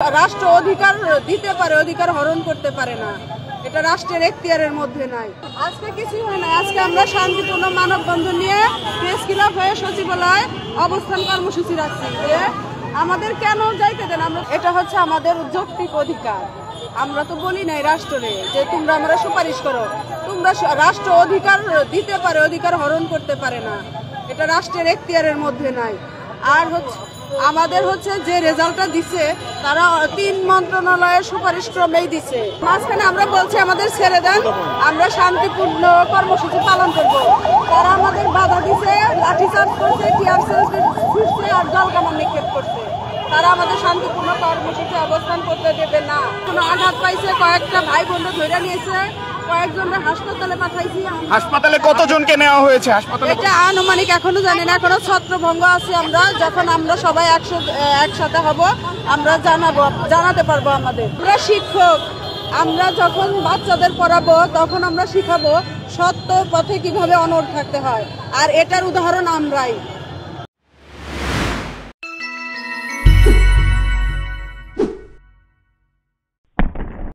রাষ্ট্র অধিকার দিতে পারে, অধিকার হরণ করতে পারে না। এটা রাষ্ট্রের এখতিয়ারের মধ্যে নাই। আজকে কিছুই হয় না। আজকে আমরা শান্তিপূর্ণ মানববন্ধন নিয়ে প্রেস ক্লাব হয়ে সচিবালয় অবস্থান কর্মসূচি রাখছি যে আমাদের কেন যাইতে দেন। আমরা এটা হচ্ছে আমাদের যৌক্তিক অধিকার। আমরা তো বলি নাই রাষ্ট্রে যে তোমরা আমরা সুপারিশ করো। তোমরা রাষ্ট্র অধিকার দিতে পারে, অধিকার হরণ করতে পারে না। এটা রাষ্ট্রের এখতিয়ারের মধ্যে নাই। আর আমাদের যে রেজাল্টটা দিছে তারা 3 মন্ত্রণালয়ের সুপারিশ ক্রমেই দিছে। মাঝখানে আমরা বলছি আমাদের ছেড়ে দেন, আমরা শান্তিপূর্ণ কর্মসূচি পালন করব। তারা আমাদের বাধা দিছে, লাঠিচার্জ করছে, টিয়ার সেল ছুটছে আর জলকামান নিক্ষেপ করছে। তারা আমাদের শান্তিপূর্ণ কর্মসূচি অবস্থান করতে দেবে না। কোনো আঘাত পাইছে, কয়েকটা ভাই বোনরা ধরে নিয়েছে, কয়েকজনকে হাসপাতালে পাঠাইছি। হাসপাতালে কতজনকে নেওয়া হয়েছে? হাসপাতালে এটা আনুমানিক এখনো জানি না, এখনো ছত্রভঙ্গ আছে। আমরা যখন আমরা সবাই একসাথে হব আমরা জানাতে পারবো। আমরা শিক্ষক, আমরা যখন বাচ্চাদের পড়াবো তখন আমরা শিখাবো সত্য পথে কিভাবে অনড় থাকতে হয়। আর এটার উদাহরণ আমরাই।